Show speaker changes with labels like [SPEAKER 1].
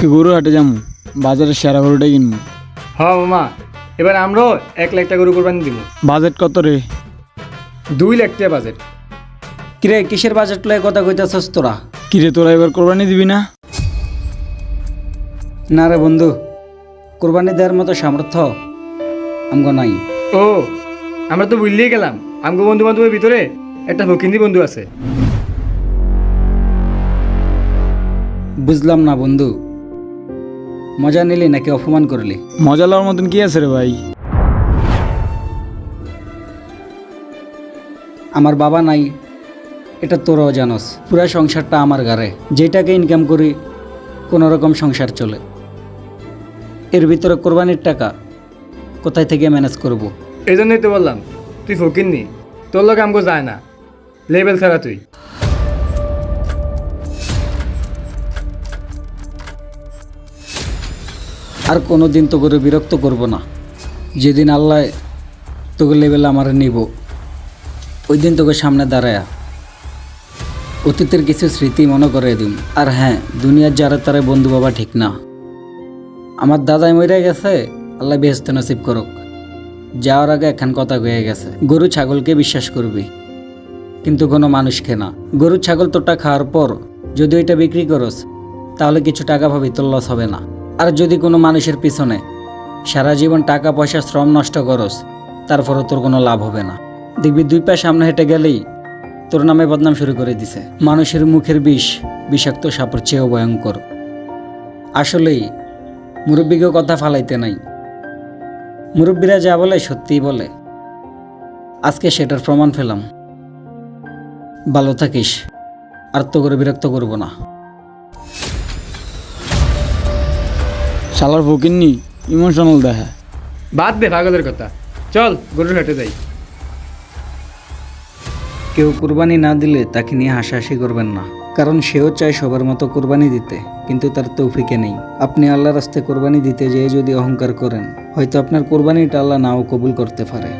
[SPEAKER 1] আজকে গরু হাটে যাবো, বাজারে সেরা গরুটাই কিনবো।
[SPEAKER 2] হ্যাঁ মামা, এবার আমরাও 1 লাখ টাকা গরু কোরবানি দিব।
[SPEAKER 1] বাজেট কত রে?
[SPEAKER 2] 2 লাখ টাকা বাজেট।
[SPEAKER 3] কিরে কিসের বাজেট লয়ে কথা কইতাছস তোরা?
[SPEAKER 1] কিরে তোরা এবার কোরবানি দিবি না?
[SPEAKER 3] না রে বন্ধু, কোরবানি দেওয়ার মতো সামর্থ্য আমগো নাই।
[SPEAKER 2] ও, আমরা তো বুঝলেই গেলাম আমগো বন্ধু বান্ধবের ভিতরে একটা ফকিন্দি বন্ধু আছে।
[SPEAKER 3] বুঝলাম না বন্ধু, মজা নিলি নাকি অপমান করলি?
[SPEAKER 1] মজা লওয়ার মতন কি আছে রে ভাই?
[SPEAKER 3] আমার বাবা নাই, এটা তোরাও জানোস। পুরা সংসারটা আমার ঘরে, যেটাকে ইনকাম করি কোনো রকম সংসার চলে। এর ভিতরে কোরবানির টাকা কোথায় থেকে ম্যানেজ করব?
[SPEAKER 2] এই জন্যই তো বললাম তুই ফকিন্নি, তোর লোক আমগো যায় না, লেভেল ছাড়া তুই।
[SPEAKER 3] আর কোনো দিন তো করে বিরক্ত করব না। যেদিন আল্লাহ তোকে লেভেল আমার নিব, ওই দিন তোকে সামনে দাঁড়ায়া অতীতের কিছু স্মৃতি মনে করে দিম। আর হ্যাঁ, দুনিয়ার যারা তারা বন্ধু বাবা ঠিক না। আমার দাদাই মরে গেছে, আল্লাহ বেহেশতে নসিব করুক। যাওয়ার আগে একখান কথা হয়ে গেছে, গরু ছাগলকে বিশ্বাস করবি কিন্তু কোনো মানুষকে না। গরু ছাগল তোরটা খাওয়ার পর যদি ওইটা বিক্রি করস তাহলে কিছু টাকা পাবি, তোর লস হবে না। আর যদি কোনো মানুষের পিছনে সারা জীবন টাকা পয়সা শ্রম নষ্ট করস, তারপরও তোর কোনো লাভ হবে না। দেখবি 2 পা সামনে হেঁটে গেলেই তোর নামে বদনাম শুরু করে দিছে। মানুষের মুখের বিষ বিষাক্ত সাপের চেয়েও ভয়ঙ্কর। আসলেই মুরব্বীকেও কথা ফালাইতে নাই, মুরব্বীরা যা বলে সত্যিই বলে। আজকে সেটার প্রমাণ পেলাম। ভালো থাকিস, আর তো করে বিরক্ত করব না।
[SPEAKER 1] শালার ফকিন্নি ইমোশনাল দেখা।
[SPEAKER 2] বাদ দে পাগলের কথা, চল গরুর হাটে যাই।
[SPEAKER 3] কেউ কুরবানি না দিলে তাকে নিয়ে হাসাহাসি করবেন না, কারণ সেও চায় সবার মতো কুরবানি দিতে, কিন্তু তার তৌফিকে নেই। আপনি আল্লাহর রাস্তায় কুরবানি দিতে যেয়ে যদি অহংকার করেন, হয়তো আপনার কুরবানিটা আল্লাহ নাও কবুল করতে পারে।